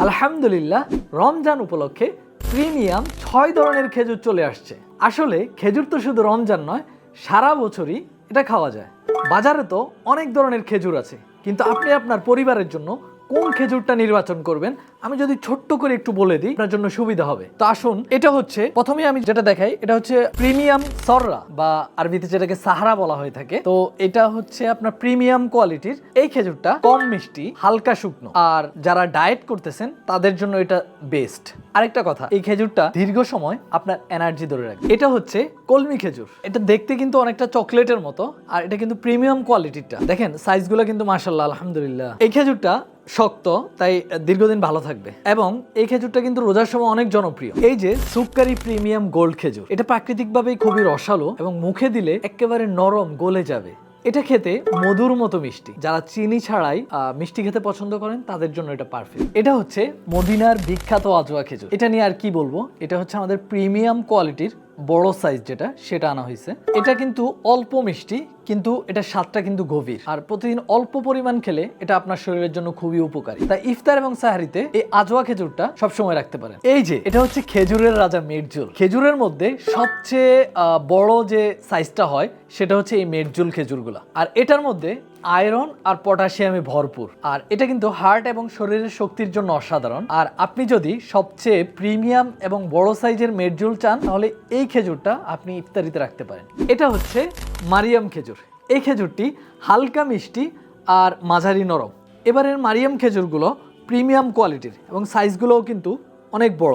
আলহামদুলিল্লাহ, রমজান উপলক্ষে প্রিমিয়াম 6 ধরনের খেজুর চলে আসছে। আসলে খেজুর তো শুধু রমজান নয়, সারা বছরই এটা খাওয়া যায়। বাজারে তো অনেক ধরনের খেজুর আছে, কিন্তু আপনি আপনার পরিবারের জন্য কোন খেজুরটা নির্বাচন করবেন আমি যদি ছোট্ট করে একটু বলে দিই, আপনার জন্য সুবিধা হবে। তো আসুন, এটা হচ্ছে প্রথমে আমি যেটা দেখাই, এটা হচ্ছে প্রিমিয়াম সররা বা আরবিতে যেটাকে সাহারা বলা হয়ে থাকে। তো এটা হচ্ছে আপনার প্রিমিয়াম কোয়ালিটির এই খেজুরটা, কম মিষ্টি, হালকা শুকনো, আর যারা ডায়েট করতেছেন তাদের জন্য এটা বেস্ট। আরেকটা কথা, এই খেজুরটা দীর্ঘ সময় আপনার এনার্জি ধরে রাখবে। এটা হচ্ছে কলমি খেজুর। এটা দেখতে কিন্তু অনেকটা চকলেটের মতো, আর এটা কিন্তু প্রিমিয়াম কোয়ালিটিরটা। দেখেন সাইজগুলো কিন্তু মাশাআল্লাহ, আলহামদুলিল্লাহ। এই খেজুরটা শক্ত, তাই দীর্ঘদিন ভালো থাকবে, এবং এই খেজুরটা কিন্তু রোজার সময় অনেক জনপ্রিয়। এই যে সুক্কারি প্রিমিয়াম গোল্ড খেজুর, এটা প্রাকৃতিকভাবেই খুবই রসালো এবং মুখে দিলে একেবারে নরম, গলে যাবে। এটা খেতে মধুর মতো মিষ্টি। যারা চিনি ছাড়াই মিষ্টি খেতে পছন্দ করেন তাদের জন্য এটা পারফেক্ট। এটা হচ্ছে মদিনার বিখ্যাত আজওয়া খেজুর। এটা নিয়ে আর কি বলবো, এটা হচ্ছে আমাদের প্রিমিয়াম কোয়ালিটির বড় সাইজ যেটা, সেটা আনা হয়েছে। এটা কিন্তু অল্প মিষ্টি, কিন্তু এটা স্বাদটা কিন্তু গভীর, আর প্রতিদিন অল্প পরিমাণ খেলে এটা আপনার শরীরের জন্য খুবই উপকারী। তাই ইফতার এবং সাহারিতে এই আজওয়া খেজুরটা সবসময় রাখতে পারেন। এই যে এটা হচ্ছে খেজুরের রাজা মেরজুল। খেজুরের মধ্যে সবচেয়ে বড় যে সাইজটা হয় সেটা হচ্ছে এই মেরজুল খেজুরগুলা, আর এটার মধ্যে আয়রন আর পটাশিয়ামে ভরপুর। আর এটা কিন্তু হার্ট এবং শরীরের শক্তির জন্য অসাধারণ। আর আপনি যদি সবচেয়ে প্রিমিয়াম এবং বড় সাইজের মেরজুল চান, তাহলে এই খেজুরটা আপনি ইফতারিতে রাখতে পারেন। এটা হচ্ছে মারিয়াম খেজুর। এই খেজুরটি হালকা মিষ্টি আর মাঝারি নরম। এবারের মারিয়াম খেজুরগুলো প্রিমিয়াম কোয়ালিটির এবং সাইজগুলোও কিন্তু অনেক বড়।